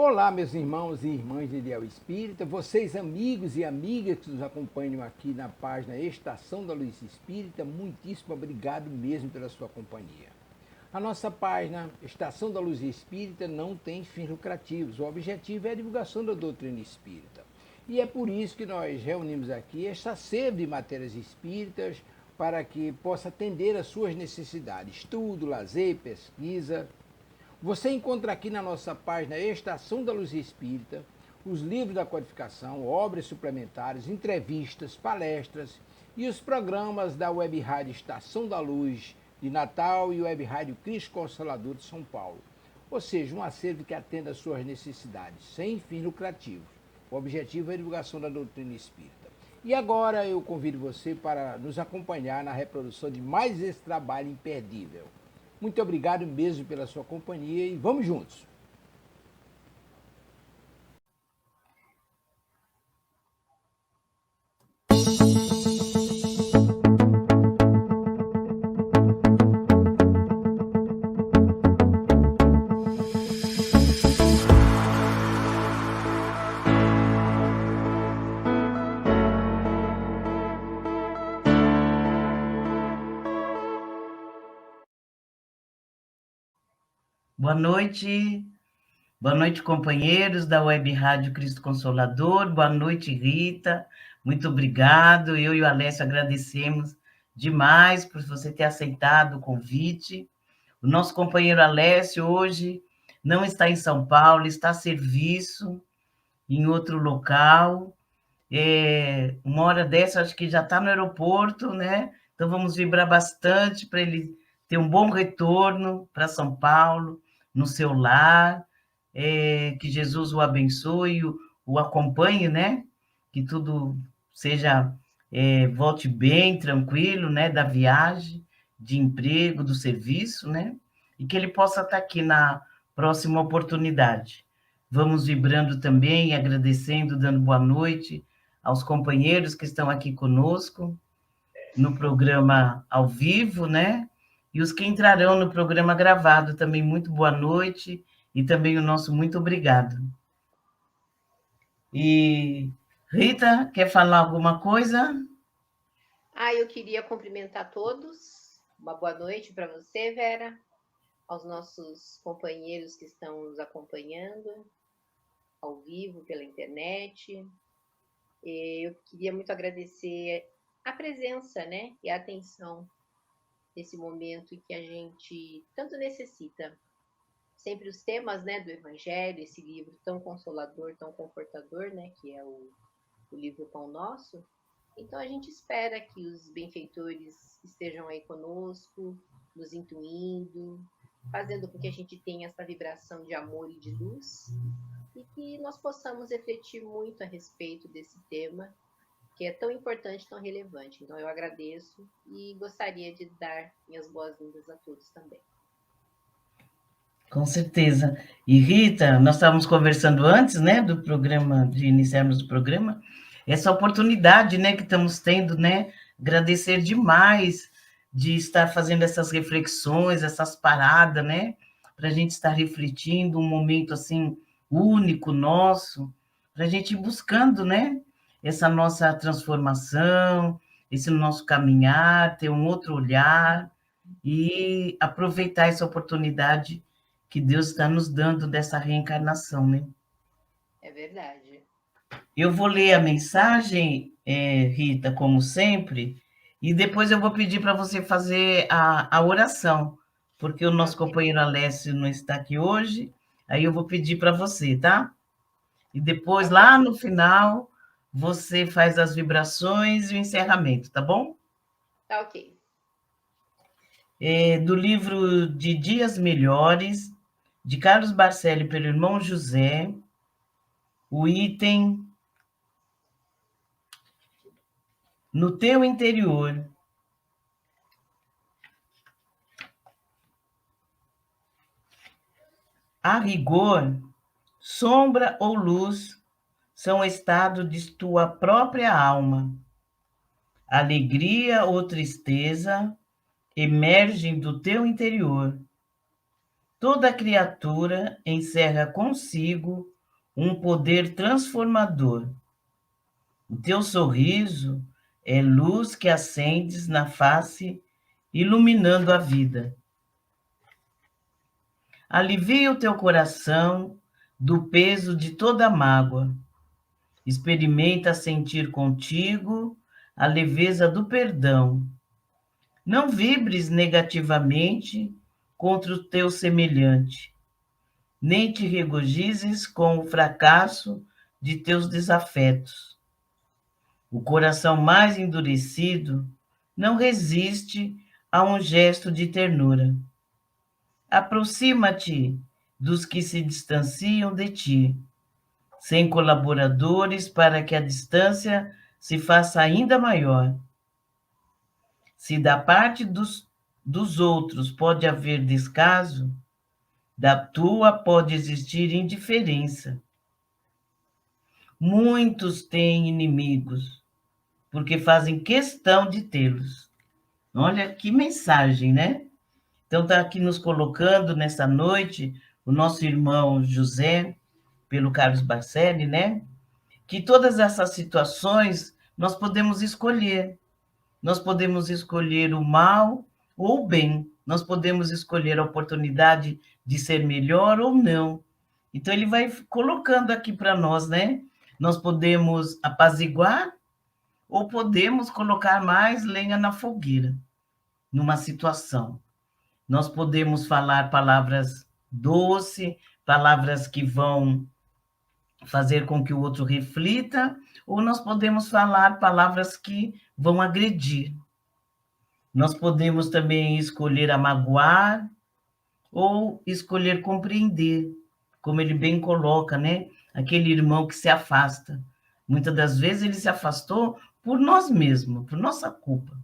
Olá, meus irmãos e irmãs de Ideal Espírita, vocês amigos e amigas que nos acompanham aqui na página Estação da Luz Espírita, muitíssimo obrigado mesmo pela sua companhia. A nossa página Estação da Luz Espírita não tem fins lucrativos, o objetivo é a divulgação da doutrina espírita. E é por isso que nós reunimos aqui esta sede de matérias espíritas para que possa atender às suas necessidades, estudo, lazer, pesquisa. Você encontra aqui na nossa página Estação da Luz Espírita os livros da codificação, obras suplementares, entrevistas, palestras e os programas da Web Rádio Estação da Luz de Natal e Web Rádio Cristo Consolador de São Paulo. Ou seja, um acervo que atenda às suas necessidades, sem fins lucrativos. O objetivo é a divulgação da doutrina espírita. E agora eu convido você para nos acompanhar na reprodução de mais esse trabalho imperdível. Muito obrigado mesmo pela sua companhia e vamos juntos. Boa noite, companheiros da Web Rádio Cristo Consolador, boa noite, Rita, muito obrigado, eu e o Alessio agradecemos demais por você ter aceitado o convite. O nosso companheiro Alessio hoje não está em São Paulo, está a serviço em outro local, uma hora dessa acho que já está no aeroporto, né? Então vamos vibrar bastante para ele ter um bom retorno para São Paulo, no seu lar, que Jesus o abençoe, o acompanhe, né? Que tudo seja, volte bem, tranquilo, né? Da viagem, de emprego, do serviço, né? E que ele possa estar aqui na próxima oportunidade. Vamos vibrando também, agradecendo, dando boa noite aos companheiros que estão aqui conosco no programa ao vivo, né? E os que entrarão no programa gravado também, muito boa noite e também o nosso muito obrigado. E Rita, quer falar alguma coisa? Eu queria cumprimentar todos. Uma boa noite para você, Vera, aos nossos companheiros que estão nos acompanhando ao vivo pela internet. Eu queria muito agradecer a presença, né, e a atenção nesse momento que a gente tanto necessita. Sempre os temas, né, do Evangelho, esse livro tão consolador, tão confortador, né, que é o livro Pão Nosso. Então a gente espera que os benfeitores estejam aí conosco, nos intuindo, fazendo com que a gente tenha essa vibração de amor e de luz e que nós possamos refletir muito a respeito desse tema, que é tão importante, tão relevante. Então eu agradeço e gostaria de dar minhas boas-vindas a todos também. Com certeza. E Rita, nós estávamos conversando antes, né, do programa, de iniciarmos o programa, essa oportunidade, né, que estamos tendo, né, agradecer demais de estar fazendo essas reflexões, essas paradas, né, para a gente estar refletindo um momento, assim, único nosso, para a gente ir buscando, né, essa nossa transformação, esse nosso caminhar, ter um outro olhar e aproveitar essa oportunidade que Deus está nos dando dessa reencarnação, né? É verdade. Eu vou ler a mensagem, Rita, como sempre, e depois eu vou pedir para você fazer a oração, porque o nosso companheiro Alessio não está aqui hoje, aí eu vou pedir para você, tá? E depois, lá no final, você faz as vibrações e o encerramento, tá bom? Tá ok. Do livro de Dias Melhores, de Carlos Barcelli, pelo irmão José, o item no teu interior. A rigor, sombra ou luz são estado de tua própria alma. Alegria ou tristeza emergem do teu interior. Toda criatura encerra consigo um poder transformador. O teu sorriso é luz que acendes na face, iluminando a vida. Alivia o teu coração do peso de toda mágoa. Experimenta sentir contigo a leveza do perdão. Não vibres negativamente contra o teu semelhante, nem te regozijes com o fracasso de teus desafetos. O coração mais endurecido não resiste a um gesto de ternura. Aproxima-te dos que se distanciam de ti, sem colaboradores para que a distância se faça ainda maior. Se da parte dos outros pode haver descaso, da tua pode existir indiferença. Muitos têm inimigos, porque fazem questão de tê-los. Olha que mensagem, né? Então, está aqui nos colocando nessa noite o nosso irmão José, pelo Carlos Barcelli, né? Que todas essas situações nós podemos escolher. Nós podemos escolher o mal ou o bem. Nós podemos escolher a oportunidade de ser melhor ou não. Então, ele vai colocando aqui para nós, né? Nós podemos apaziguar ou podemos colocar mais lenha na fogueira, numa situação. Nós podemos falar palavras doces, palavras que vão fazer com que o outro reflita, ou nós podemos falar palavras que vão agredir. Nós podemos também escolher amagoar ou escolher compreender, como ele bem coloca, né? Aquele irmão que se afasta. Muitas das vezes ele se afastou por nós mesmos, por nossa culpa.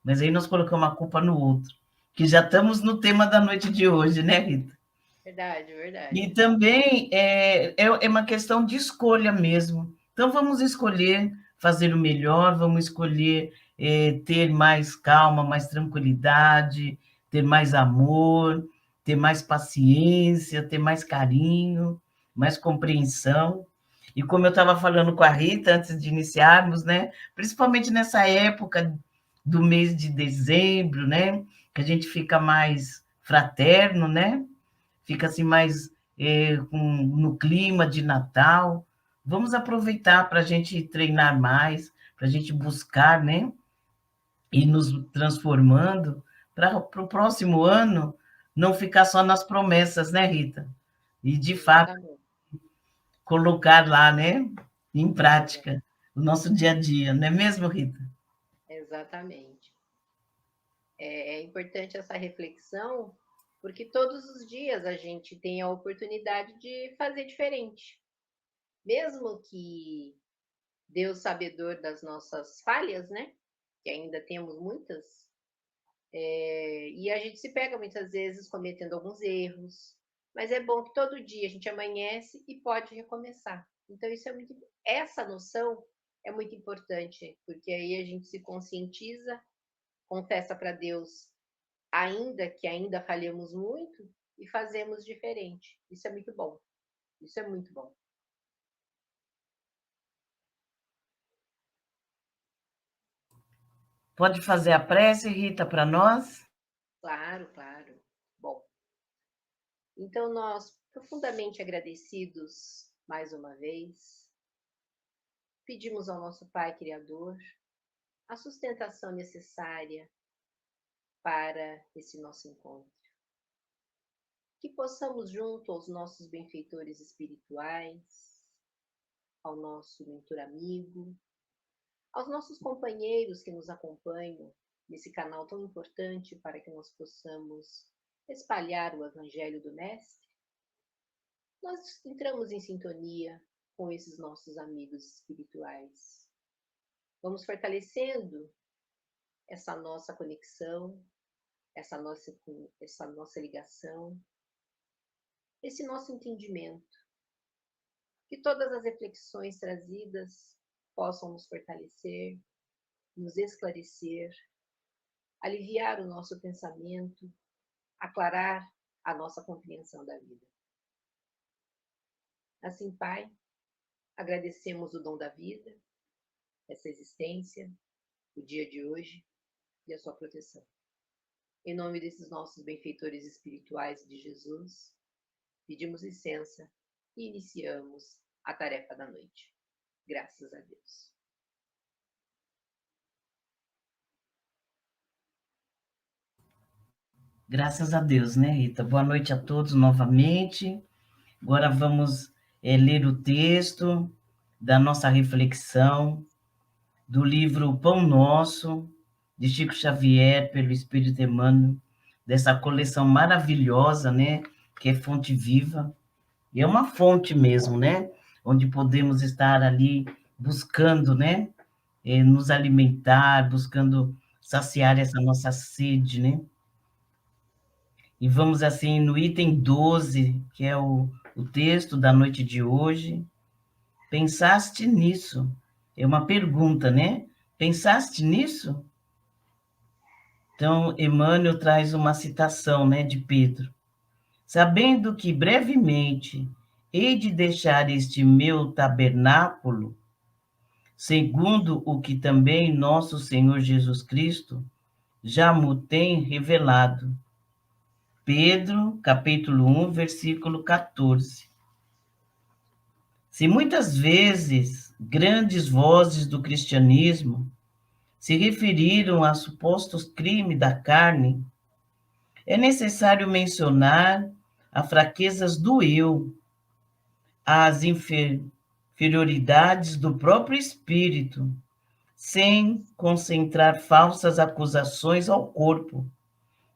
Mas aí nós colocamos a culpa no outro, que já estamos no tema da noite de hoje, né, Rita? Verdade, verdade. E também é uma questão de escolha mesmo. Então, vamos escolher fazer o melhor, vamos escolher ter mais calma, mais tranquilidade, ter mais amor, ter mais paciência, ter mais carinho, mais compreensão. E como eu estava falando com a Rita antes de iniciarmos, né? Principalmente nessa época do mês de dezembro, né? Que a gente fica mais fraterno, né? Fica assim mais no clima de Natal. Vamos aproveitar para a gente treinar mais, para a gente buscar, né? E nos transformando para o próximo ano não ficar só nas promessas, né, Rita? E, de fato, Exatamente. colocar lá, né, em prática, o nosso dia a dia, não é mesmo, Rita? Exatamente. É importante essa reflexão, porque todos os dias a gente tem a oportunidade de fazer diferente. Mesmo que Deus sabedor das nossas falhas, né? Que ainda temos muitas, e a gente se pega muitas vezes cometendo alguns erros, mas é bom que todo dia a gente amanhece e pode recomeçar. Então isso essa noção é muito importante, porque aí a gente se conscientiza, confessa para Deus, ainda que ainda falhemos muito, e fazemos diferente. Isso é muito bom. Isso é muito bom. Pode fazer a prece, Rita, para nós? Claro, claro. Bom, então nós profundamente agradecidos mais uma vez, pedimos ao nosso Pai Criador a sustentação necessária para esse nosso encontro. Que possamos, junto aos nossos benfeitores espirituais, ao nosso mentor amigo, aos nossos companheiros que nos acompanham nesse canal tão importante para que nós possamos espalhar o Evangelho do Mestre, nós entramos em sintonia com esses nossos amigos espirituais. Vamos fortalecendo essa nossa conexão, essa nossa ligação, esse nosso entendimento, que todas as reflexões trazidas possam nos fortalecer, nos esclarecer, aliviar o nosso pensamento, aclarar a nossa compreensão da vida. Assim, Pai, agradecemos o dom da vida, essa existência, o dia de hoje e a sua proteção. Em nome desses nossos benfeitores espirituais de Jesus, pedimos licença e iniciamos a tarefa da noite. Graças a Deus. Graças a Deus, né, Rita? Boa noite a todos novamente. Agora vamos ler o texto da nossa reflexão do livro Pão Nosso, de Chico Xavier, pelo Espírito Emmanuel, dessa coleção maravilhosa, né, que é Fonte Viva. E é uma fonte mesmo, né, onde podemos estar ali buscando, né, nos alimentar, buscando saciar essa nossa sede, né? E vamos, assim, no item 12, que é o texto da noite de hoje. Pensaste nisso? É uma pergunta, né? Pensaste nisso? Então, Emmanuel traz uma citação, né, de Pedro. Sabendo que brevemente hei de deixar este meu tabernáculo, segundo o que também nosso Senhor Jesus Cristo já me tem revelado. Pedro, capítulo 1, versículo 14. Se muitas vezes grandes vozes do cristianismo se referiram a supostos crimes da carne, é necessário mencionar as fraquezas do eu, as inferioridades do próprio espírito, sem concentrar falsas acusações ao corpo,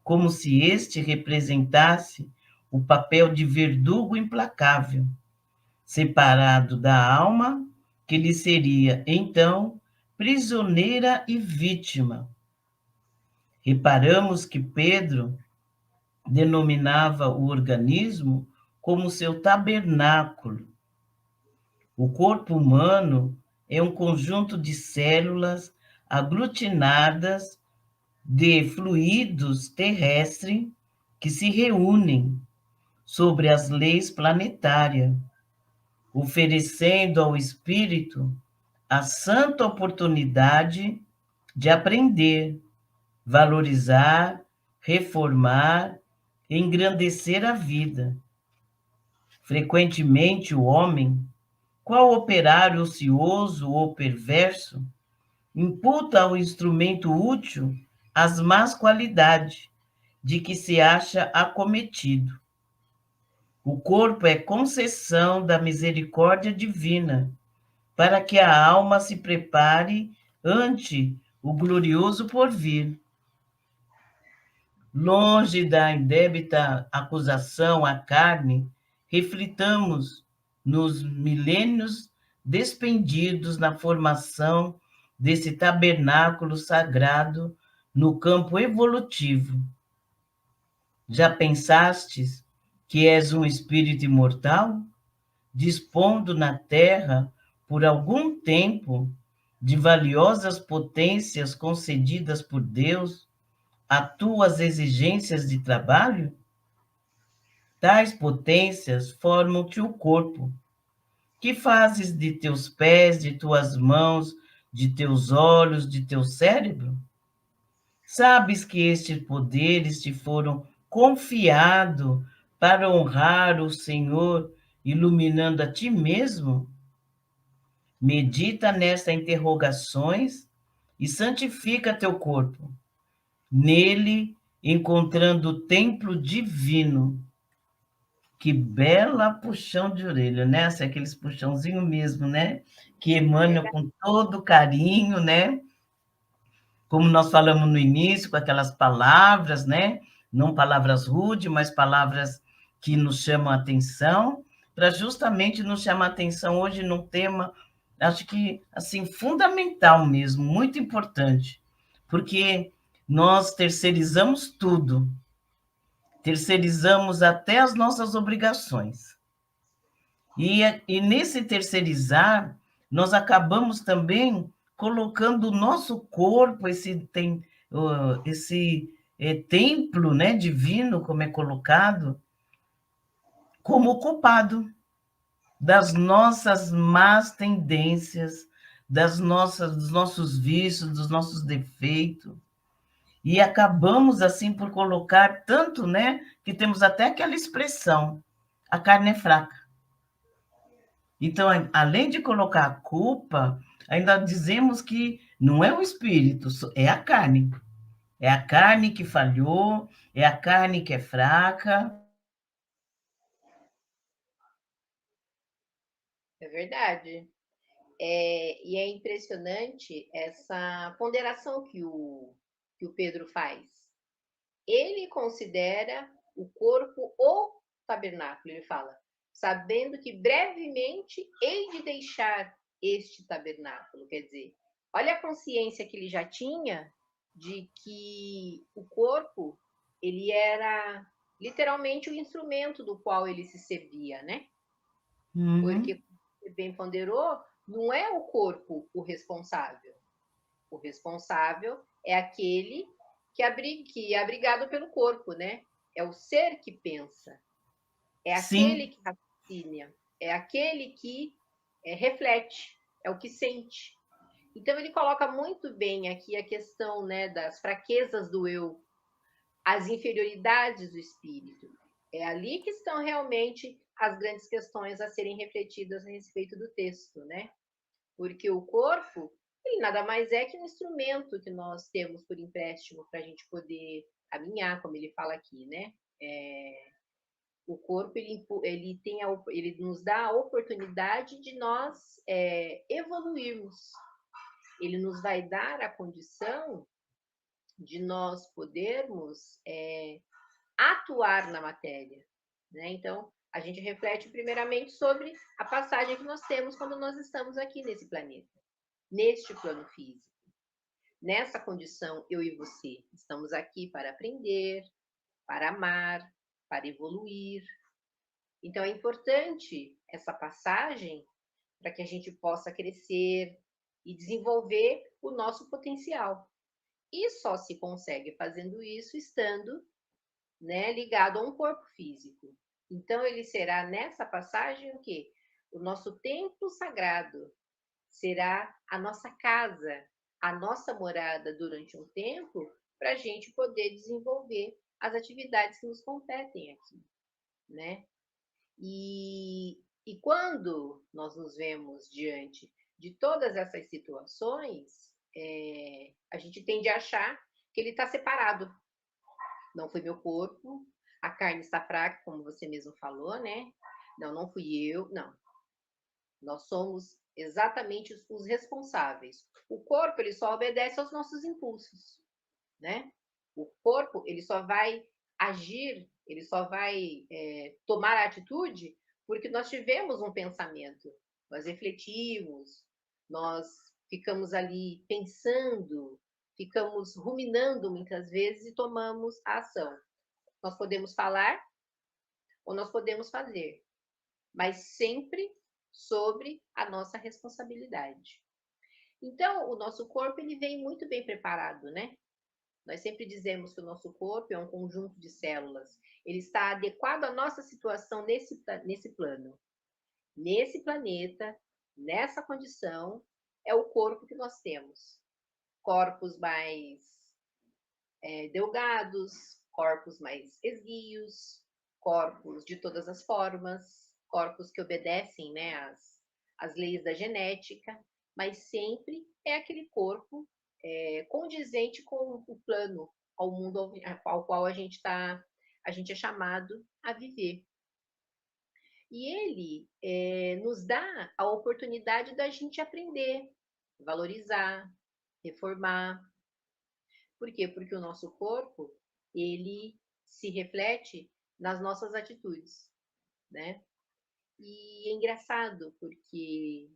como se este representasse o papel de verdugo implacável, separado da alma, que lhe seria, então, prisioneira e vítima. Reparamos que Pedro denominava o organismo como seu tabernáculo. O corpo humano é um conjunto de células aglutinadas de fluidos terrestres que se reúnem sobre as leis planetárias, oferecendo ao espírito a santa oportunidade de aprender, valorizar, reformar, engrandecer a vida. Frequentemente o homem, qual operário ocioso ou perverso, imputa ao instrumento útil as más qualidades de que se acha acometido. O corpo é concessão da misericórdia divina, para que a alma se prepare ante o glorioso porvir. Longe da indébita acusação à carne, reflitamos nos milênios despendidos na formação desse tabernáculo sagrado no campo evolutivo. Já pensastes que és um espírito imortal, dispondo na terra, por algum tempo, de valiosas potências concedidas por Deus a tuas exigências de trabalho? Tais potências formam-te o corpo. Que fazes de teus pés, de tuas mãos, de teus olhos, de teu cérebro? Sabes que estes poderes te foram confiados para honrar o Senhor, iluminando a ti mesmo? Medita nestas interrogações e santifica teu corpo. Nele, encontrando o templo divino. Que bela puxão de orelha, né? Assim, aqueles puxãozinho mesmo, né? Que Emmanuel, com todo carinho, né? Como nós falamos no início, com aquelas palavras, né? Não palavras rudes, mas palavras que nos chamam a atenção, para justamente nos chamar a atenção hoje num tema, acho que, assim, fundamental mesmo, muito importante, porque nós terceirizamos tudo, terceirizamos até as nossas obrigações. E nesse terceirizar, nós acabamos também colocando o nosso corpo, esse templo, né, divino, como é colocado, como culpado das nossas más tendências, dos nossos vícios, dos nossos defeitos. E acabamos, assim, por colocar tanto, né, que temos até aquela expressão, a carne é fraca. Então, além de colocar a culpa, ainda dizemos que não é o espírito, é a carne. É a carne que falhou, é a carne que é fraca. É verdade. E é impressionante essa ponderação que o Pedro faz. Ele considera o corpo o tabernáculo, ele fala, sabendo que brevemente hei de deixar este tabernáculo. Quer dizer, olha a consciência que ele já tinha de que o corpo, ele era literalmente o instrumento do qual ele se servia, né? Porque, como você bem ponderou, não é o corpo o responsável. O responsável é aquele que é abrigado pelo corpo, né? É o ser que pensa, é aquele Sim, que raciocina, é aquele que reflete, é o que sente. Então ele coloca muito bem aqui a questão, né, das fraquezas do eu, as inferioridades do espírito. É ali que estão realmente as grandes questões a serem refletidas a respeito do texto, né? Porque o corpo, ele nada mais é que um instrumento que nós temos por empréstimo para a gente poder caminhar, como ele fala aqui, né? O corpo, ele nos dá a oportunidade de nós evoluirmos. Ele nos vai dar a condição de nós podermos atuar na matéria, né? Então, a gente reflete primeiramente sobre a passagem que nós temos quando nós estamos aqui nesse planeta, neste plano físico. Nessa condição, eu e você estamos aqui para aprender, para amar, para evoluir. Então, é importante essa passagem para que a gente possa crescer e desenvolver o nosso potencial. E só se consegue fazendo isso estando, né, ligado a um corpo físico. Então, ele será nessa passagem o quê? O nosso templo sagrado, será a nossa casa, a nossa morada durante um tempo, para a gente poder desenvolver as atividades que nos competem aqui, né? E quando nós nos vemos diante de todas essas situações, a gente tende a achar que ele está separado. Não foi meu corpo, a carne está fraca, como você mesmo falou, né? Não, não fui eu, não. Nós somos exatamente os responsáveis. O corpo, ele só obedece aos nossos impulsos, né? O corpo, ele só vai agir, ele só vai tomar a atitude porque nós tivemos um pensamento, nós refletimos, nós ficamos ali pensando, ficamos ruminando muitas vezes e tomamos a ação. Nós podemos falar ou nós podemos fazer, mas sempre sobre a nossa responsabilidade. Então, o nosso corpo ele vem muito bem preparado, né? Nós sempre dizemos que o nosso corpo é um conjunto de células. Ele está adequado à nossa situação nesse plano. Nesse planeta, nessa condição, é o corpo que nós temos. Corpos mais delgados, corpos mais esguios, corpos de todas as formas, corpos que obedecem, né, às leis da genética, mas sempre é aquele corpo condizente com o plano, ao mundo ao qual a gente é chamado a viver. E ele nos dá a oportunidade da gente aprender, valorizar, reformar. Por quê? Porque o nosso corpo, ele se reflete nas nossas atitudes, né? E é engraçado, porque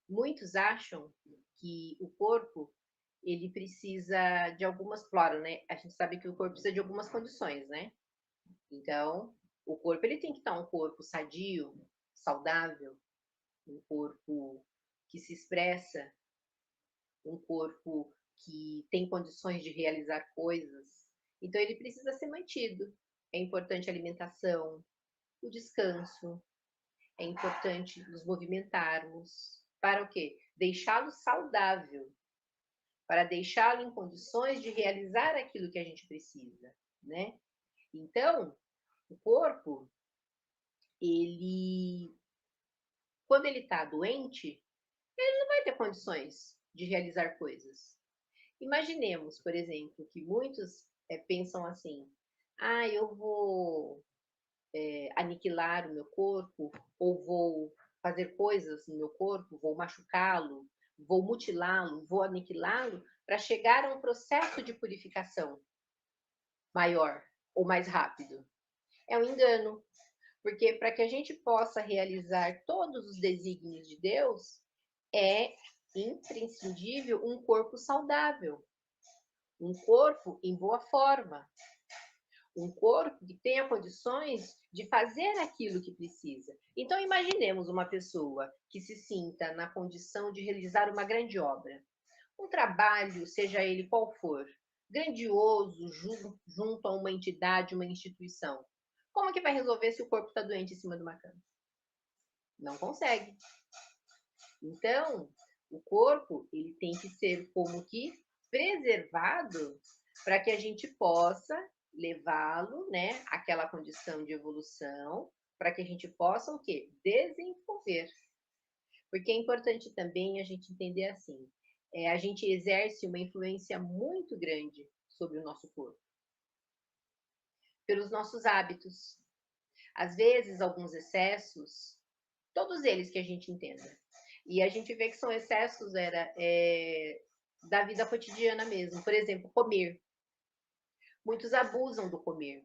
muitos acham que o corpo, ele precisa de algumas, claro, né? A gente sabe que o corpo precisa de algumas condições, né? Então, o corpo, ele tem que estar um corpo sadio, saudável, um corpo que se expressa, um corpo que tem condições de realizar coisas. Então, ele precisa ser mantido. É importante a alimentação, o descanso, é importante nos movimentarmos. Para o quê? Deixá-lo saudável, para deixá-lo em condições de realizar aquilo que a gente precisa, né? Então, o corpo, ele, quando ele está doente, ele não vai ter condições de realizar coisas. Imaginemos, por exemplo, que muitos pensam assim: ah, eu vou aniquilar o meu corpo, ou vou fazer coisas no meu corpo, vou machucá-lo, vou mutilá-lo, vou aniquilá-lo, para chegar a um processo de purificação maior ou mais rápido. É um engano, porque para que a gente possa realizar todos os desígnios de Deus, é imprescindível um corpo saudável, um corpo em boa forma, um corpo que tenha condições de fazer aquilo que precisa. Então, imaginemos uma pessoa que se sinta na condição de realizar uma grande obra, um trabalho, seja ele qual for, grandioso, junto a uma entidade, uma instituição. Como que vai resolver se o corpo está doente em cima de uma cama? Não consegue. Então, o corpo, ele tem que ser como que preservado para que a gente possa levá-lo, né, àquela condição de evolução, para que a gente possa o quê? Desenvolver. Porque é importante também a gente entender assim, a gente exerce uma influência muito grande sobre o nosso corpo, pelos nossos hábitos. Às vezes, alguns excessos, todos eles que a gente entenda. E a gente vê que são excessos da vida cotidiana mesmo. Por exemplo, comer. Muitos abusam do comer.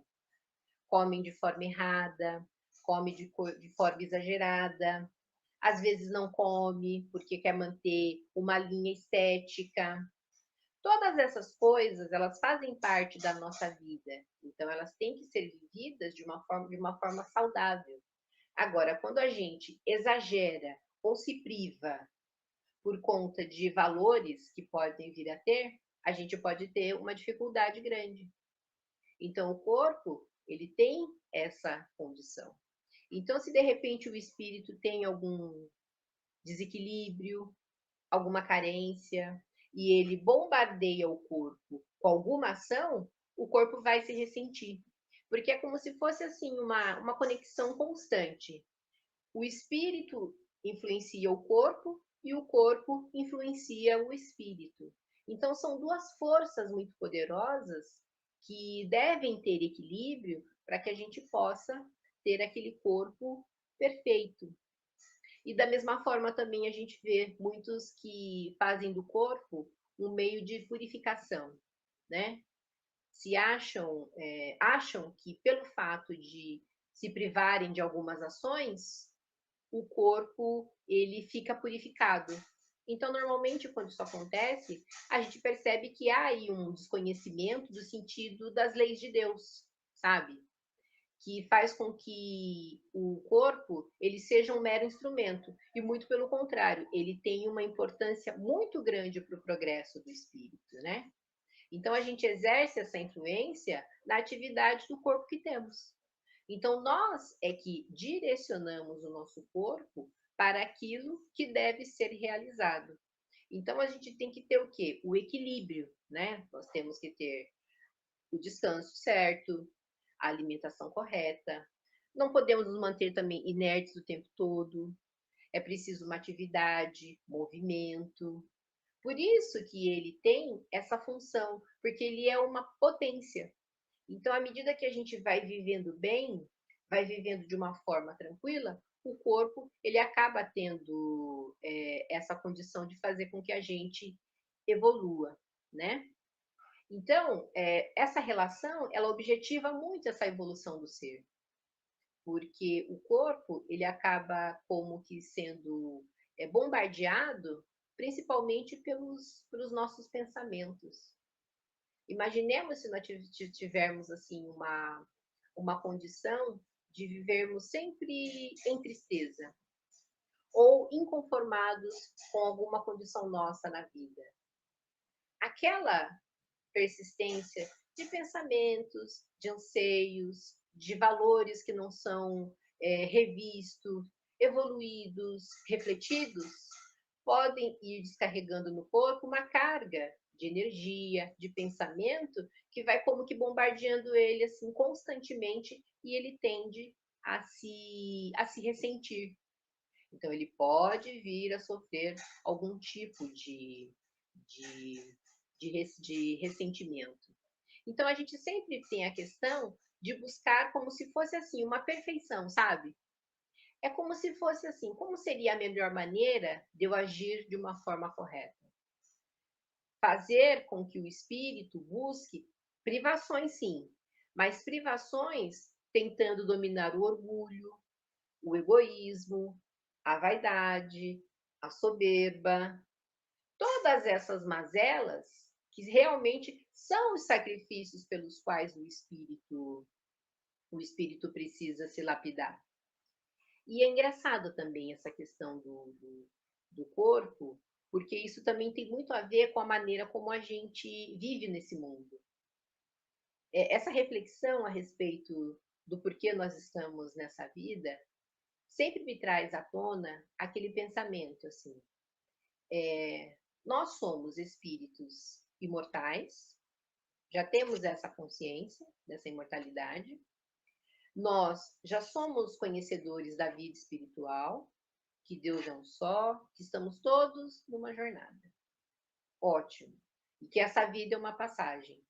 Comem de forma errada, comem de forma exagerada. Às vezes não come porque quer manter uma linha estética. Todas essas coisas, elas fazem parte da nossa vida. Então, elas têm que ser vividas de uma forma saudável. Agora, quando a gente exagera ou se priva por conta de valores que podem vir a ter, a gente pode ter uma dificuldade grande. Então, o corpo, ele tem essa condição. Então, se de repente o espírito tem algum desequilíbrio, alguma carência, e ele bombardeia o corpo com alguma ação, o corpo vai se ressentir. Porque é como se fosse assim uma conexão constante. O espírito influencia o corpo e o corpo influencia o espírito. Então, são duas forças muito poderosas que devem ter equilíbrio para que a gente possa ter aquele corpo perfeito. E da mesma forma também a gente vê muitos que fazem do corpo um meio de purificação, né? Se acham que pelo fato de se privarem de algumas ações, o corpo ele fica purificado. Então, normalmente, quando isso acontece, a gente percebe que há aí um desconhecimento do sentido das leis de Deus, sabe? Que faz com que o corpo ele seja um mero instrumento e muito pelo contrário, ele tem uma importância muito grande para o progresso do espírito, né? Então a gente exerce essa influência na atividade do corpo que temos. Então nós é que direcionamos o nosso corpo para aquilo que deve ser realizado. Então a gente tem que ter o quê? O equilíbrio, né? Nós temos que ter o descanso certo, a alimentação correta. Não podemos nos manter também inertes o tempo todo. É preciso uma atividade, movimento. Por isso que ele tem essa função, porque ele é uma potência. Então, à medida que a gente vai vivendo bem, vai vivendo de uma forma tranquila, o corpo ele acaba tendo essa condição de fazer com que a gente evolua, né? Então, essa relação, ela objetiva muito essa evolução do ser, porque o corpo, ele acaba como que sendo bombardeado, principalmente pelos nossos pensamentos. Imaginemos se nós tivermos, assim, uma condição de vivermos sempre em tristeza, ou inconformados com alguma condição nossa na vida. Aquela persistência de pensamentos, de anseios, de valores que não são revistos, evoluídos, refletidos, podem ir descarregando no corpo uma carga de energia, de pensamento, que vai como que bombardeando ele assim constantemente e ele tende a se ressentir. Então, ele pode vir a sofrer algum tipo de, de ressentimento. Então, a gente sempre tem a questão de buscar como se fosse assim, uma perfeição, sabe? É como se fosse assim, como seria a melhor maneira de eu agir de uma forma correta? Fazer com que o espírito busque privações, sim, mas privações tentando dominar o orgulho, o egoísmo, a vaidade, a soberba, todas essas mazelas que realmente são os sacrifícios pelos quais o espírito precisa se lapidar. E é engraçado também essa questão do corpo, porque isso também tem muito a ver com a maneira como a gente vive nesse mundo. Essa reflexão a respeito do porquê nós estamos nessa vida sempre me traz à tona aquele pensamento assim: nós somos espíritos imortais, já temos essa consciência dessa imortalidade, nós já somos conhecedores da vida espiritual, que Deus é um só, que estamos todos numa jornada. Ótimo. E que essa vida é uma passagem,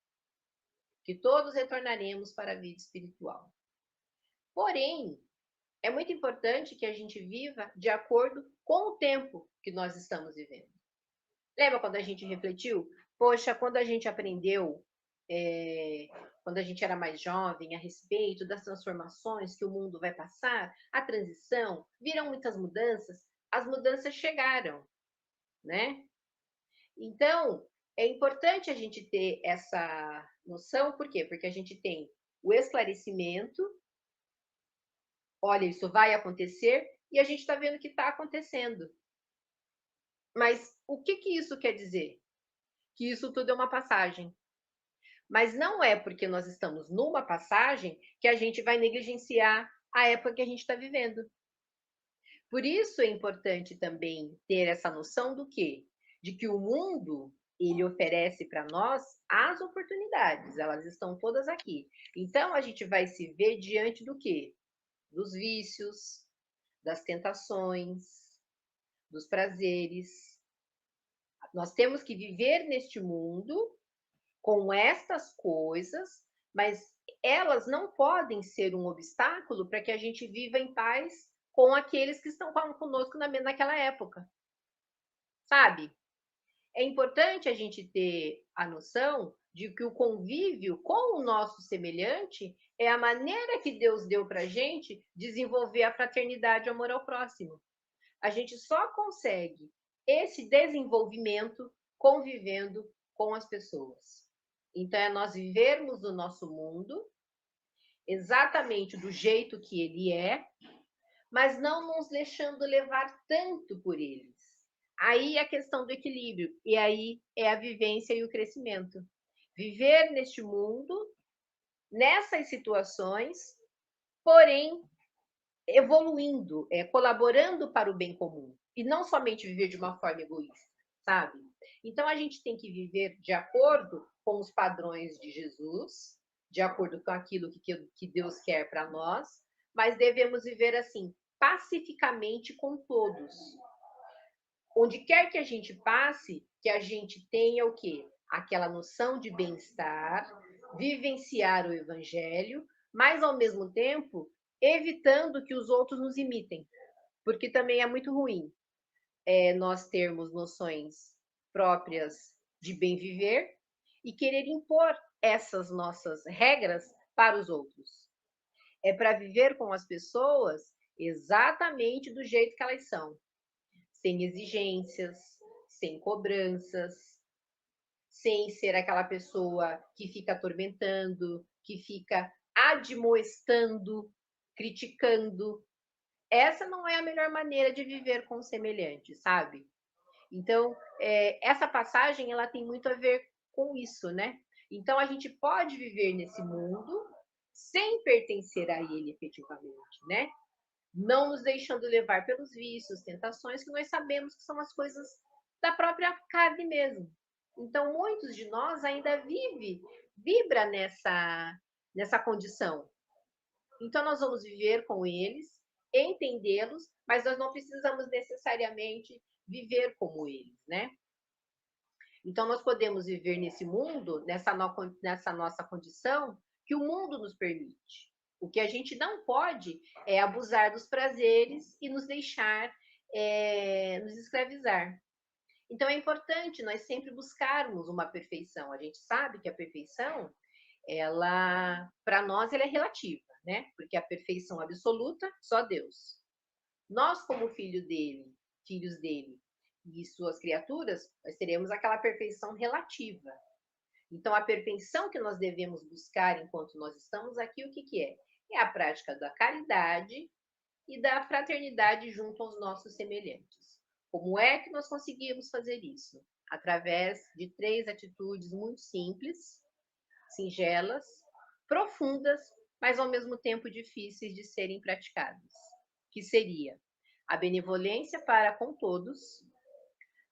que todos retornaremos para a vida espiritual. Porém, é muito importante que a gente viva de acordo com o tempo que nós estamos vivendo. Lembra quando a gente refletiu? Poxa, quando a gente aprendeu, quando a gente era mais jovem, a respeito das transformações que o mundo vai passar, a transição, viram muitas mudanças, as mudanças chegaram, né? Então, é importante a gente ter essa noção, por quê? Porque a gente tem o esclarecimento, olha, isso vai acontecer, e a gente está vendo que está acontecendo. Mas o que isso quer dizer? Que isso tudo é uma passagem. Mas não é porque nós estamos numa passagem que a gente vai negligenciar a época que a gente está vivendo. Por isso é importante também ter essa noção do quê? De que o mundo, ele oferece para nós as oportunidades, elas estão todas aqui. Então a gente vai se ver diante do quê? Dos vícios, das tentações, dos prazeres. Nós temos que viver neste mundo com estas coisas, mas elas não podem ser um obstáculo para que a gente viva em paz com aqueles que estão conosco naquela época, sabe? É importante a gente ter a noção de que o convívio com o nosso semelhante é a maneira que Deus deu para a gente desenvolver a fraternidade e o amor ao próximo. A gente só consegue esse desenvolvimento convivendo com as pessoas. Então, é nós vivermos o nosso mundo exatamente do jeito que ele é, mas não nos deixando levar tanto por eles. Aí é a questão do equilíbrio, e aí é a vivência e o crescimento. Viver neste mundo, nessas situações, porém evoluindo, colaborando para o bem comum, e não somente viver de uma forma egoísta, sabe? Então a gente tem que viver de acordo com os padrões de Jesus, de acordo com aquilo que Deus quer para nós, mas devemos viver assim, pacificamente com todos. Onde quer que a gente passe, que a gente tenha o quê? Aquela noção de bem-estar, vivenciar o evangelho, mas ao mesmo tempo evitando que os outros nos imitem, porque também é muito ruim nós termos noções próprias de bem viver e querer impor essas nossas regras para os outros. É para viver com as pessoas exatamente do jeito que elas são, sem exigências, sem cobranças, sem ser aquela pessoa que fica atormentando, que fica admoestando, criticando. Essa não é a melhor maneira de viver com o semelhante, sabe? Então, essa passagem ela tem muito a ver com isso, né? Então, a gente pode viver nesse mundo sem pertencer a ele efetivamente, né? não nos deixando levar pelos vícios, tentações, que nós sabemos que são as coisas da própria carne mesmo. Então, muitos de nós ainda vibra nessa condição. Então, nós vamos viver com eles, entendê-los, mas nós não precisamos necessariamente viver como eles, né? Então, nós podemos viver nesse mundo, nessa nossa condição, que o mundo nos permite. O que a gente não pode é abusar dos prazeres e nos deixar nos escravizar. Então, é importante nós sempre buscarmos uma perfeição. A gente sabe que a perfeição, ela, para nós, ela é relativa, né? Porque a perfeição absoluta, só Deus. Nós, como filhos dele, e suas criaturas, nós teremos aquela perfeição relativa. Então, a perfeição que nós devemos buscar enquanto nós estamos aqui, o que é? É a prática da caridade e da fraternidade junto aos nossos semelhantes. Como é que nós conseguimos fazer isso? Através de 3 atitudes muito simples, singelas, profundas, mas ao mesmo tempo difíceis de serem praticadas. Que seria a benevolência para com todos,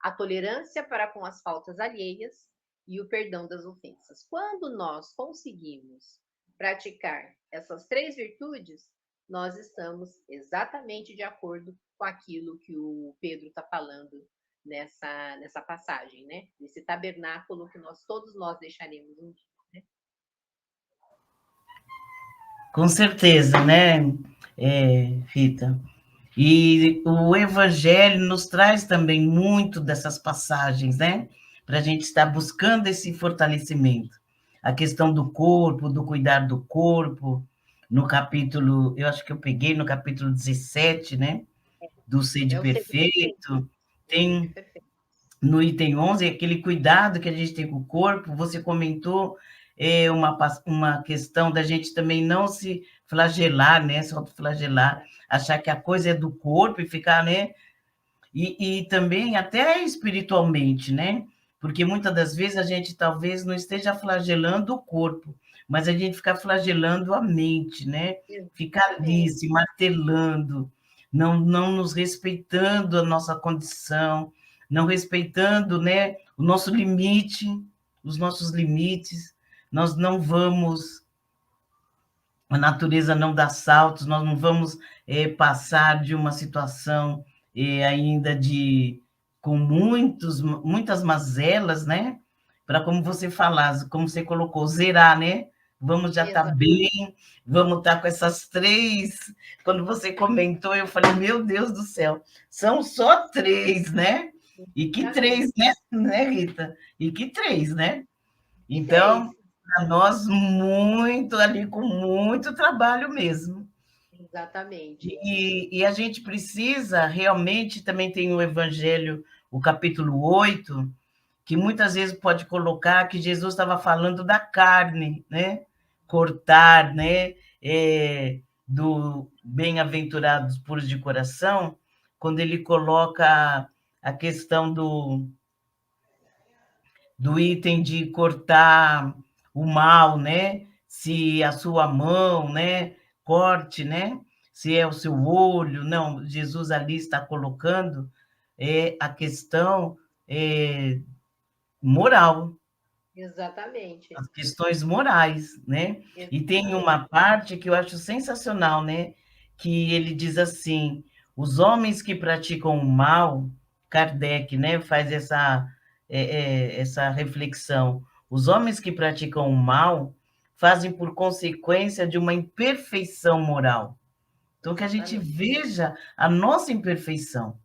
a tolerância para com as faltas alheias e o perdão das ofensas. Quando nós conseguimos praticar essas 3 virtudes, nós estamos exatamente de acordo com aquilo que o Pedro está falando nessa passagem, né? Nesse tabernáculo que todos nós deixaremos um dia. Né? Com certeza, né, Rita? E o Evangelho nos traz também muito dessas passagens, né? Para a gente estar buscando esse fortalecimento. A questão do corpo, do cuidar do corpo, no capítulo, eu acho que eu peguei no capítulo 17, né? Do Sede Perfeito. Tem no item 11, aquele cuidado que a gente tem com o corpo. Você comentou uma questão da gente também não se flagelar, né? Se autoflagelar, achar que a coisa é do corpo e ficar, né? E também até espiritualmente, né? Porque muitas das vezes a gente talvez não esteja flagelando o corpo, mas a gente fica flagelando a mente, né? Ficar ali se martelando, não nos respeitando a nossa condição, não respeitando, né, o nosso limite, os nossos limites. Nós não vamos, a natureza não dá saltos, nós não vamos passar de uma situação ainda com muitas mazelas, né? Para, como você falasse, como você colocou, zerar, né? Vamos já estar bem, vamos estar com essas 3. Quando você comentou, eu falei, meu Deus do céu, são só 3, né? E que 3, né, Rita? E que 3, né? Então, para nós, muito ali, com muito trabalho mesmo. Exatamente. E a gente precisa, realmente, também tem o Evangelho, o capítulo 8, que muitas vezes pode colocar que Jesus estava falando da carne, né? Cortar, né? Do bem-aventurados puros de coração, quando ele coloca a questão do item de cortar o mal, né? Se a sua mão, né? Corte, né? Se é o seu olho, não. Jesus ali está colocando a questão moral. Exatamente. As questões morais, né? Exatamente. E tem uma parte que eu acho sensacional, né? Que ele diz assim: os homens que praticam o mal, Kardec, né, faz essa reflexão. Os homens que praticam o mal fazem por consequência de uma imperfeição moral. Então, que a gente veja a nossa imperfeição,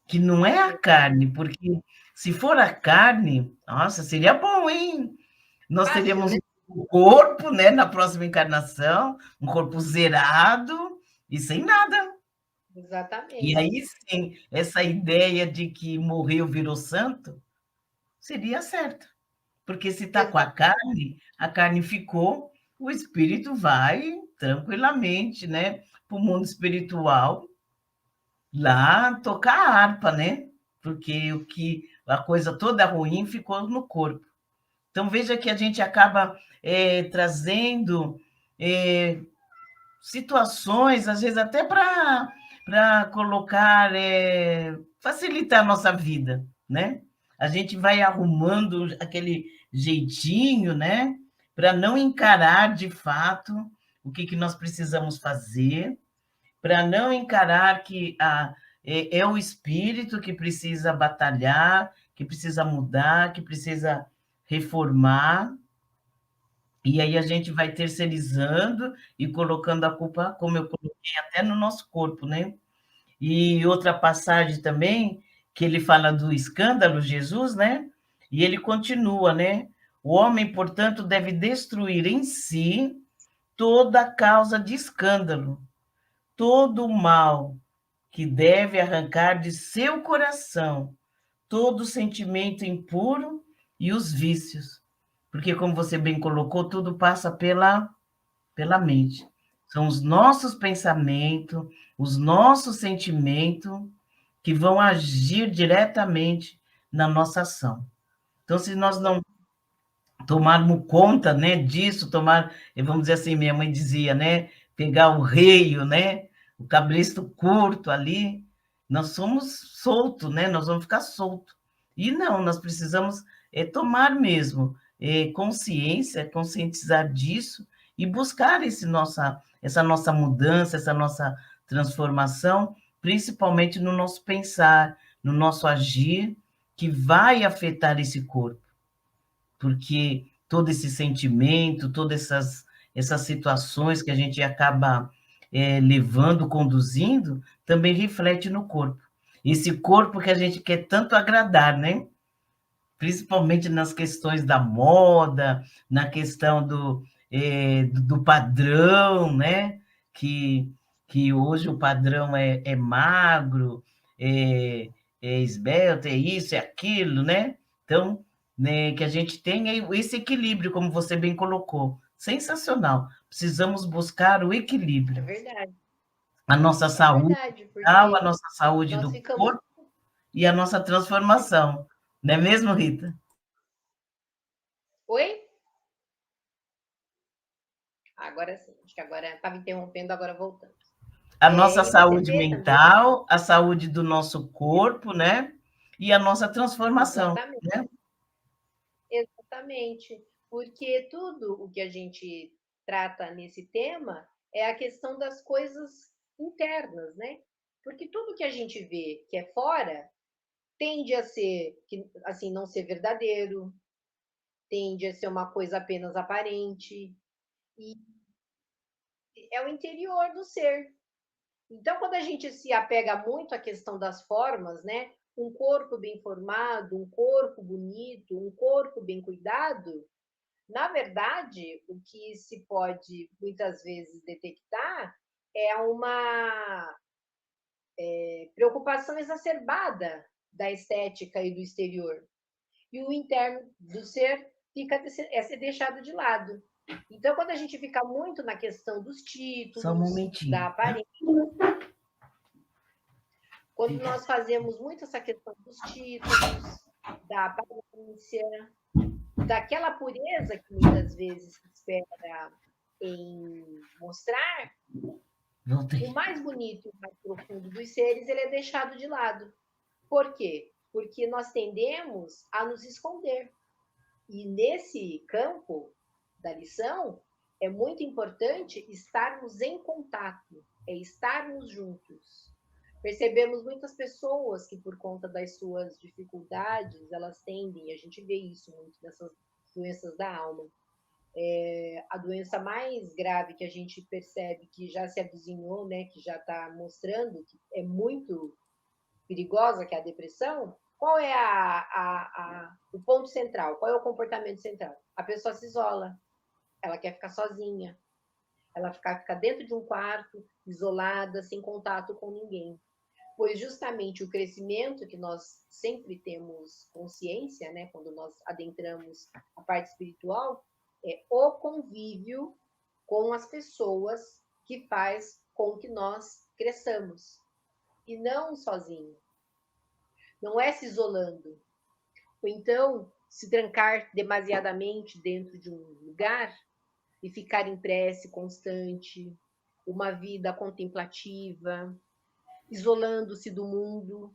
que não é a carne, porque se for a carne, nossa, seria bom, hein? Nós teríamos um corpo, né, na próxima encarnação, um corpo zerado e sem nada. Exatamente. E aí sim, essa ideia de que morreu, virou santo, seria certo. Porque se está com a carne ficou, o espírito vai tranquilamente, né, para o mundo espiritual, lá tocar a harpa, né? Porque a coisa toda ruim ficou no corpo. Então, veja que a gente acaba trazendo situações, às vezes até para colocar, facilitar a nossa vida, né? A gente vai arrumando aquele jeitinho, né? Para não encarar de fato o que nós precisamos fazer, para não encarar que é o espírito que precisa batalhar, que precisa mudar, que precisa reformar, e aí a gente vai terceirizando e colocando a culpa, como eu coloquei, até no nosso corpo, né? E outra passagem também, que ele fala do escândalo, Jesus, né? E ele continua, né? O homem, portanto, deve destruir em si toda causa de escândalo, todo o mal que deve arrancar de seu coração, todo sentimento impuro e os vícios. Porque, como você bem colocou, tudo passa pela mente. São os nossos pensamentos, os nossos sentimentos que vão agir diretamente na nossa ação. Então, se nós não tomarmos conta, né, disso, vamos dizer assim, minha mãe dizia, né, pegar o reio, né, o cabresto curto ali, nós somos soltos, né, nós vamos ficar soltos. E não, nós precisamos tomar mesmo consciência, conscientizar disso e buscar essa nossa mudança, essa nossa transformação, principalmente no nosso pensar, no nosso agir, que vai afetar esse corpo, porque todo esse sentimento, todas essas situações que a gente acaba levando, conduzindo, também reflete no corpo. Esse corpo que a gente quer tanto agradar, né? Principalmente nas questões da moda, na questão do padrão, né? Que hoje o padrão é magro, é esbelto, é isso, é aquilo, né? Então, né, que a gente tenha esse equilíbrio, como você bem colocou. Sensacional. Precisamos buscar o É equilíbrio. verdade. A nossa É saúde verdade, mental, a porque nossa saúde nós do ficamos. corpo e a nossa transformação. Não é mesmo, Rita? Oi? Agora sim, acho que agora estava interrompendo, agora voltando. A nossa E você saúde vê também, mental, a saúde do nosso corpo, né? E a nossa transformação, exatamente, né? exatamente, porque tudo o que a gente trata nesse tema é a questão das coisas internas, né? Porque tudo que a gente vê que é fora tende a ser, assim, não ser verdadeiro, tende a ser uma coisa apenas aparente, e é o interior do ser. Então, quando a gente se apega muito à questão das formas, né? Um corpo bem formado, um corpo bonito, um corpo bem cuidado, na verdade, o que se pode muitas vezes detectar é uma preocupação exacerbada da estética e do exterior. E o interno do ser é deixado de lado. Então, quando a gente fica muito na questão dos Só um títulos, da momentinho, tá? aparência, quando nós fazemos muito essa questão dos títulos, da aparência, daquela pureza que muitas vezes se espera em mostrar, o Voltei. mais bonito e o mais profundo dos seres, ele é deixado de lado. Por quê? Porque nós tendemos a nos esconder. E nesse campo da lição, é muito importante estarmos em contato, é estarmos juntos. Percebemos muitas pessoas que, por conta das suas dificuldades, elas tendem, a gente vê isso muito nessas doenças da alma. A doença mais grave que a gente percebe que já se avizinhou, né, que já está mostrando que é muito perigosa, que é a depressão, qual é o ponto central? Qual é o comportamento central? A pessoa se isola, ela quer ficar sozinha, ela fica dentro de um quarto, isolada, sem contato com ninguém. Pois justamente o crescimento que nós sempre temos consciência, né, quando nós adentramos a parte espiritual, é o convívio com as pessoas que faz com que nós cresçamos, e não sozinho. Não é se isolando, ou então se trancar demasiadamente dentro de um lugar e ficar em prece constante, uma vida contemplativa, isolando-se do mundo.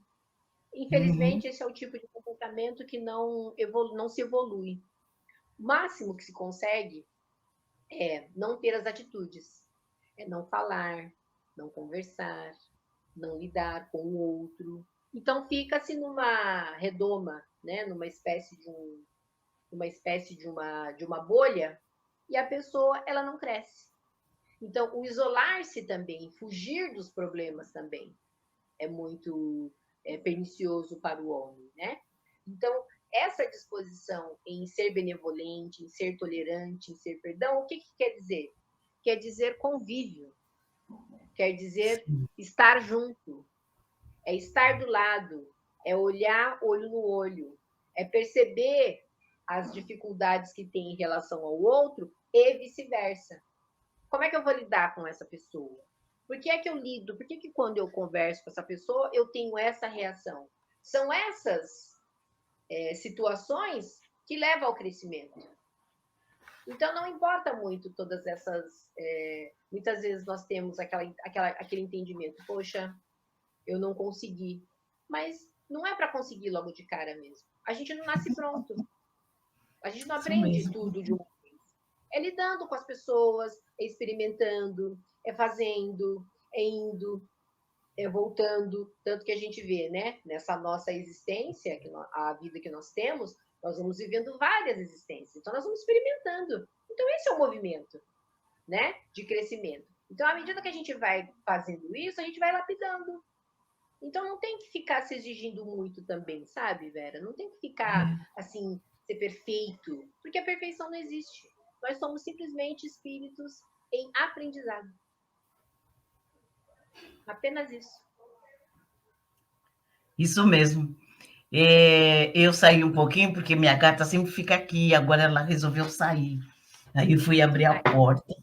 Infelizmente, esse é o tipo de comportamento que não se evolui. O máximo que se consegue é não ter as atitudes, é não falar, não conversar, não lidar com o outro. Então fica-se numa redoma, né? Numa espécie de uma bolha, e a pessoa ela não cresce. Então o isolar-se também, fugir dos problemas também é muito pernicioso para o homem, né? Então essa disposição em ser benevolente, em ser tolerante, em ser perdão, o que quer dizer? Quer dizer convívio, quer dizer estar junto, é estar do lado, é olhar olho no olho, é perceber as dificuldades que tem em relação ao outro e vice-versa. Como é que eu vou lidar com essa pessoa? Por que é que eu lido? Por que quando eu converso com essa pessoa eu tenho essa reação? São essas situações que levam ao crescimento. Então, não importa muito todas essas... muitas vezes nós temos aquele entendimento, poxa, eu não consegui. Mas não é para conseguir logo de cara mesmo. A gente não nasce pronto. A gente não aprende tudo de uma vez. É lidando com as pessoas, é experimentando, é fazendo, é indo, é voltando. Tanto que a gente vê, né? Nessa nossa existência, a vida que nós temos, nós vamos vivendo várias existências. Então, nós vamos experimentando. Então, esse é o movimento, né? De crescimento. Então, à medida que a gente vai fazendo isso, a gente vai lapidando. Então, não tem que ficar se exigindo muito também, sabe, Vera? Não tem que ficar, assim, ser perfeito. Porque a perfeição não existe. Nós somos simplesmente espíritos em aprendizado. Apenas isso. Isso mesmo. Eu saí um pouquinho, porque minha gata sempre fica aqui, agora ela resolveu sair. Aí eu fui abrir a porta.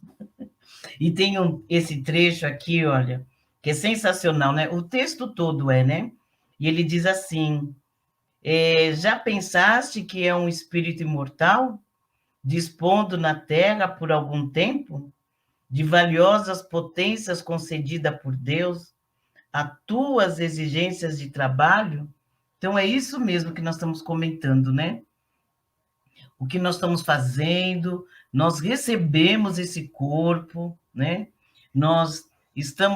E tem esse trecho aqui, olha, que é sensacional, né? O texto todo né? E ele diz assim: já pensaste que é um espírito imortal, dispondo na terra por algum tempo, de valiosas potências concedidas por Deus, a tuas exigências de trabalho? Então, é isso mesmo que nós estamos comentando, né? O que nós estamos fazendo, nós recebemos esse corpo, né? Nós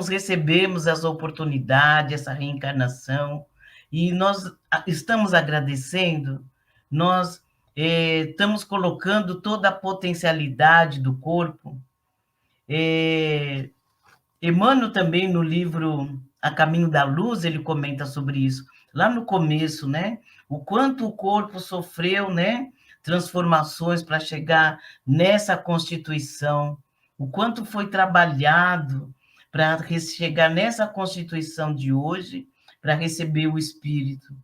recebemos essa oportunidade, essa reencarnação, e nós estamos agradecendo, nós estamos colocando toda a potencialidade do corpo. Emmanuel também, no livro A Caminho da Luz, ele comenta sobre isso, lá no começo, né? O quanto o corpo sofreu, né? Transformações para chegar nessa constituição, o quanto foi trabalhado para chegar nessa constituição de hoje, para receber o espírito.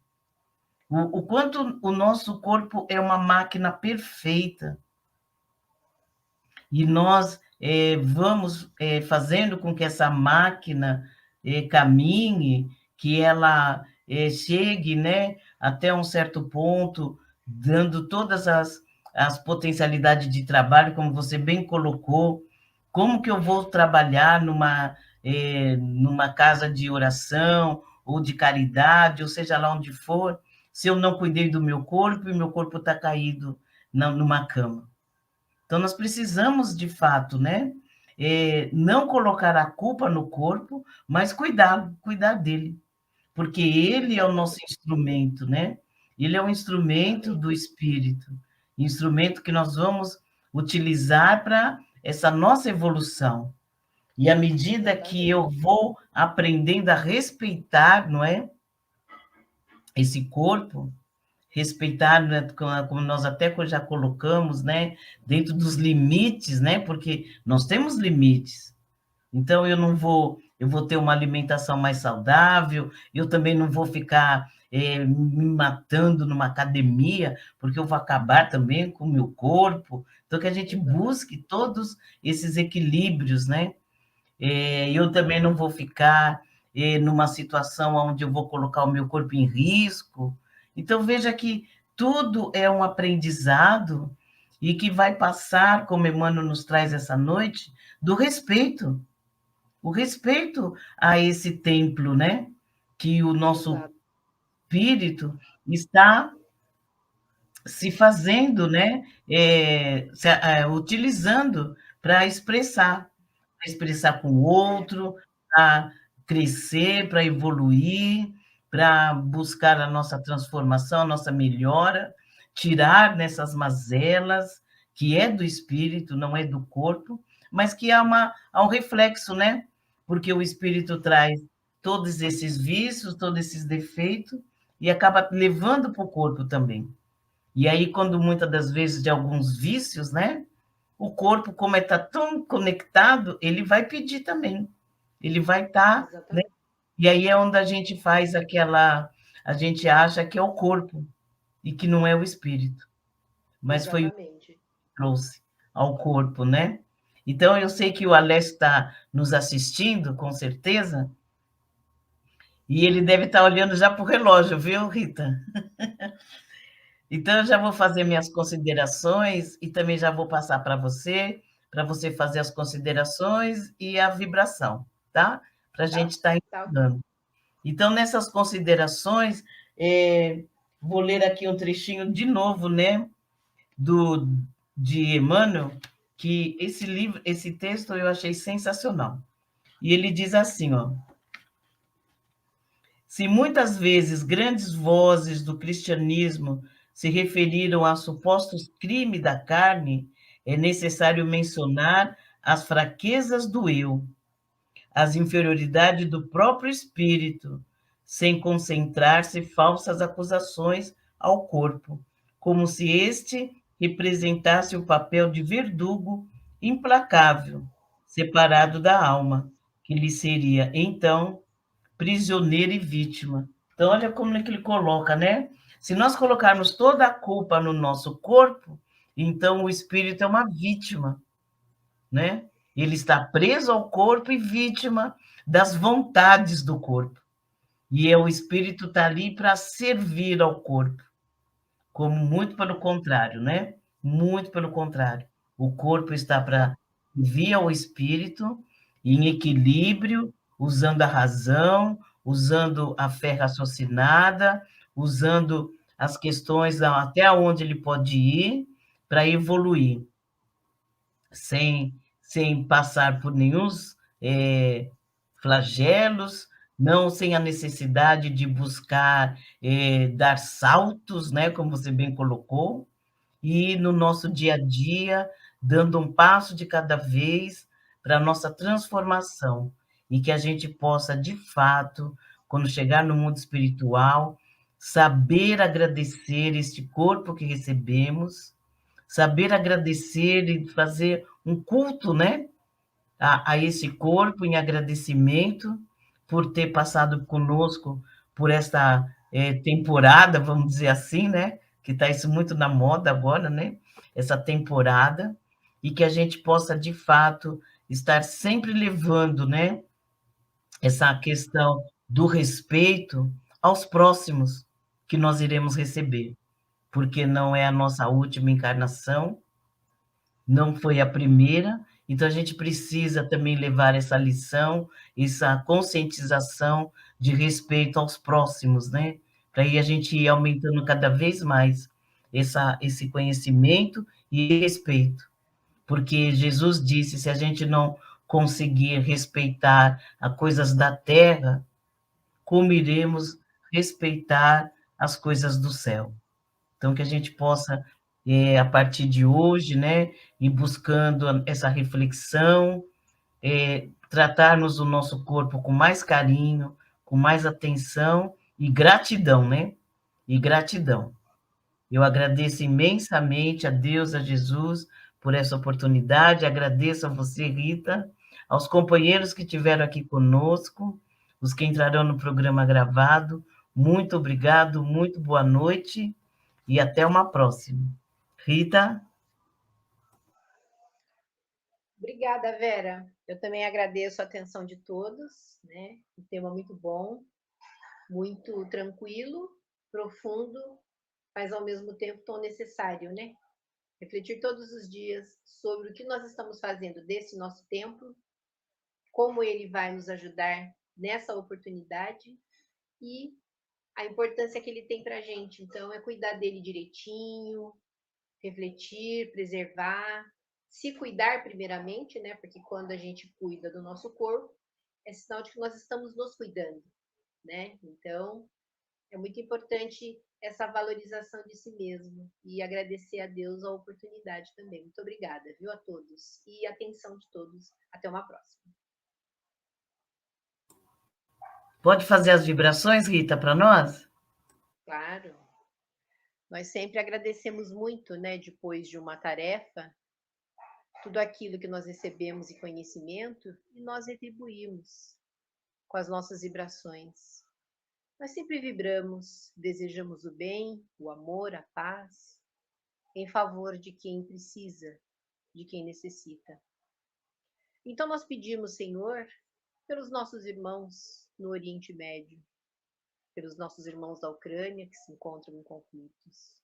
O quanto o nosso corpo é uma máquina perfeita. E nós vamos fazendo com que essa máquina caminhe, que ela chegue, né, até um certo ponto, dando todas as potencialidades de trabalho, como você bem colocou. Como que eu vou trabalhar numa casa de oração ou de caridade, ou seja lá onde for, se eu não cuidei do meu corpo e meu corpo está caído numa cama? Então, nós precisamos, de fato, né, não colocar a culpa no corpo, mas cuidar dele, porque ele é o nosso instrumento, né? Ele é um instrumento do espírito, instrumento que nós vamos utilizar para essa nossa evolução. E à medida que eu vou aprendendo a respeitar, não é, esse corpo, respeitar, né, como nós até já colocamos, né, dentro dos limites, né, porque nós temos limites. Então, eu vou ter uma alimentação mais saudável, eu também não vou ficar me matando numa academia, porque eu vou acabar também com o meu corpo. Então, que a gente busque todos esses equilíbrios, né? Eu também não vou ficar numa situação onde eu vou colocar o meu corpo em risco. Então, veja que tudo é um aprendizado e que vai passar, como Emmanuel nos traz essa noite, do respeito. o respeito a esse templo, né? Que o nosso Exato. espírito está se fazendo, né? Utilizando para expressar com o outro, para crescer, para evoluir, para buscar a nossa transformação, a nossa melhora, tirar nessas mazelas, que é do espírito, não é do corpo, mas que há um reflexo, né? Porque o espírito traz todos esses vícios, todos esses defeitos, e acaba levando para o corpo também. E aí, quando muitas das vezes de alguns vícios, né? O corpo, como está tão conectado, ele vai pedir também. Ele vai estar, né? Exatamente. E aí é onde a gente faz a gente acha que é o corpo e que não é o espírito, mas foi o que Exatamente. trouxe ao corpo, né? Então, eu sei que o Alessio está nos assistindo, com certeza, e ele deve estar olhando já para o relógio, viu, Rita? Então, eu já vou fazer minhas considerações e também já vou passar para você fazer as considerações e a vibração, tá? Para a gente Tá, estar tá ok. encerrando. Então, nessas considerações, vou ler aqui um trechinho de novo, né? De Emmanuel, que esse livro, esse texto eu achei sensacional. E ele diz assim, ó: se muitas vezes grandes vozes do cristianismo se referiram a supostos crimes da carne, é necessário mencionar as fraquezas do eu, as inferioridades do próprio espírito, sem concentrar-se falsas acusações ao corpo, como se este representasse o papel de verdugo implacável, separado da alma, que lhe seria, então, prisioneiro e vítima. Então, olha como é que ele coloca, né? Se nós colocarmos toda a culpa no nosso corpo, então o espírito é uma vítima, né? Ele está preso ao corpo e vítima das vontades do corpo. E o espírito está ali para servir ao corpo, como muito pelo contrário, né? Muito pelo contrário. O corpo está para servir ao espírito em equilíbrio, usando a razão, usando a fé raciocinada, usando as questões até onde ele pode ir para evoluir, sem passar por nenhum flagelos, não sem a necessidade de buscar dar saltos, né, como você bem colocou, e no nosso dia a dia, dando um passo de cada vez para a nossa transformação, e que a gente possa, de fato, quando chegar no mundo espiritual, saber agradecer este corpo que recebemos, saber agradecer e fazer um culto, né, a esse corpo em agradecimento por ter passado conosco por esta temporada, vamos dizer assim, né? Que está isso muito na moda agora, né? Essa temporada, e que a gente possa, de fato, estar sempre levando, né? Essa questão do respeito aos próximos que nós iremos receber, porque não é a nossa última encarnação, não foi a primeira, então a gente precisa também levar essa lição, essa conscientização de respeito aos próximos, né? Para aí a gente ir aumentando cada vez mais esse conhecimento e respeito. Porque Jesus disse: se a gente não conseguir respeitar as coisas da terra, como iremos respeitar as coisas do céu? Então, que a gente possa, a partir de hoje, né, ir buscando essa reflexão, tratarmos o nosso corpo com mais carinho, com mais atenção e gratidão, né? E gratidão. Eu agradeço imensamente a Deus, a Jesus, por essa oportunidade, agradeço a você, Rita, aos companheiros que estiveram aqui conosco, os que entrarão no programa gravado, muito obrigado, muito boa noite e até uma próxima. Rita? Obrigada, Vera. Eu também agradeço a atenção de todos, né? Um tema muito bom, muito tranquilo, profundo, mas ao mesmo tempo tão necessário, né? Refletir todos os dias sobre o que nós estamos fazendo desse nosso tempo, como ele vai nos ajudar nessa oportunidade e a importância que ele tem para a gente. Então, é cuidar dele direitinho, refletir, preservar, se cuidar primeiramente, né? Porque quando a gente cuida do nosso corpo, é sinal de que nós estamos nos cuidando, né? Então, é muito importante essa valorização de si mesmo e agradecer a Deus a oportunidade também. Muito obrigada, viu, a todos. E atenção de todos. Até uma próxima. Pode fazer as vibrações, Rita, para nós? Claro. Nós sempre agradecemos muito, né, depois de uma tarefa, tudo aquilo que nós recebemos em conhecimento e nós retribuímos com as nossas vibrações. Nós sempre vibramos, desejamos o bem, o amor, a paz, em favor de quem precisa, de quem necessita. Então nós pedimos, Senhor, pelos nossos irmãos no Oriente Médio, pelos nossos irmãos da Ucrânia que se encontram em conflitos.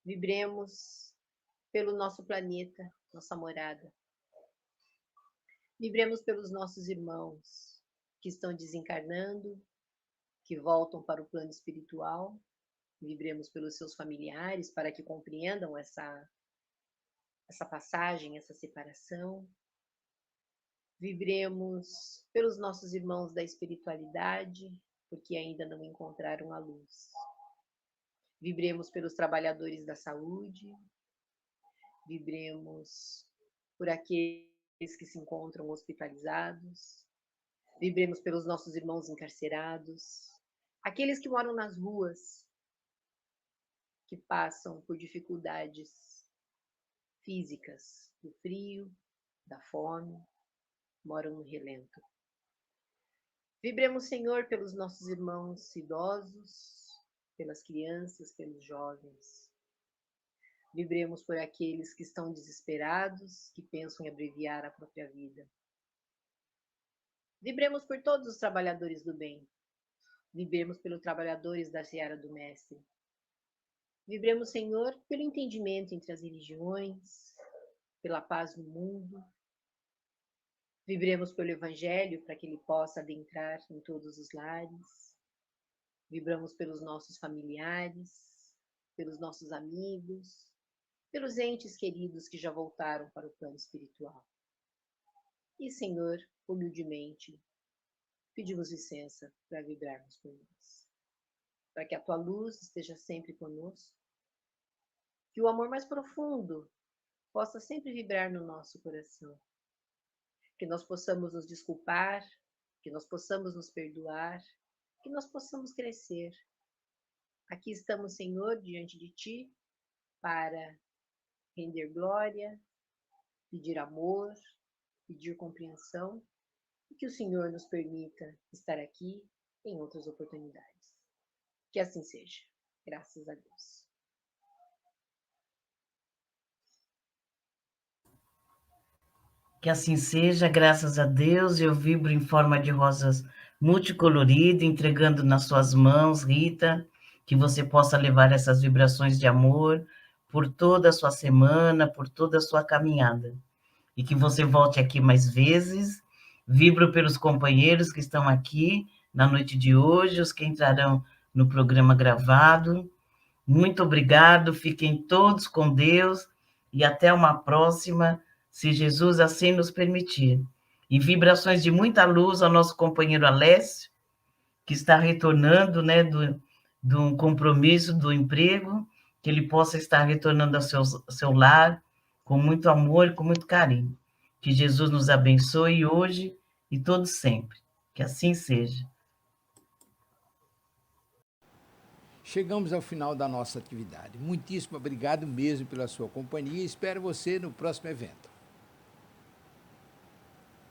Vibremos pelo nosso planeta, nossa morada. Vibremos pelos nossos irmãos que estão desencarnando, que voltam para o plano espiritual. Vibremos pelos seus familiares para que compreendam essa passagem, essa separação. Vibremos pelos nossos irmãos da espiritualidade, porque ainda não encontraram a luz. Vibremos pelos trabalhadores da saúde. Vibremos por aqueles que se encontram hospitalizados. Vibremos pelos nossos irmãos encarcerados, aqueles que moram nas ruas, que passam por dificuldades físicas, do frio, da fome, moram no relento. Vibremos, Senhor, pelos nossos irmãos idosos, pelas crianças, pelos jovens. Vibremos por aqueles que estão desesperados, que pensam em abreviar a própria vida. Vibremos por todos os trabalhadores do bem. Vibremos pelos trabalhadores da seara do Mestre. Vibremos, Senhor, pelo entendimento entre as religiões, pela paz no mundo. Vibremos pelo Evangelho para que ele possa adentrar em todos os lares. Vibramos pelos nossos familiares, pelos nossos amigos, pelos entes queridos que já voltaram para o plano espiritual. E, Senhor, humildemente, pedimos licença para vibrarmos por nós. Para que a tua luz esteja sempre conosco. Que o amor mais profundo possa sempre vibrar no nosso coração. Que nós possamos nos desculpar, que nós possamos nos perdoar, que nós possamos crescer. Aqui estamos, Senhor, diante de ti, para render glória, pedir amor, pedir compreensão, e que o Senhor nos permita estar aqui em outras oportunidades. Que assim seja. Graças a Deus. Que assim seja, graças a Deus. Eu vibro em forma de rosas multicoloridas, entregando nas suas mãos, Rita, que você possa levar essas vibrações de amor por toda a sua semana, por toda a sua caminhada. E que você volte aqui mais vezes. Vibro pelos companheiros que estão aqui na noite de hoje, os que entrarão no programa gravado. Muito obrigado, fiquem todos com Deus e até uma próxima, se Jesus assim nos permitir. E vibrações de muita luz ao nosso companheiro Alessio, que está retornando, né, do um compromisso do emprego, que ele possa estar retornando ao seu lar com muito amor e com muito carinho. Que Jesus nos abençoe hoje e todo sempre. Que assim seja. Chegamos ao final da nossa atividade. Muitíssimo obrigado mesmo pela sua companhia e espero você no próximo evento.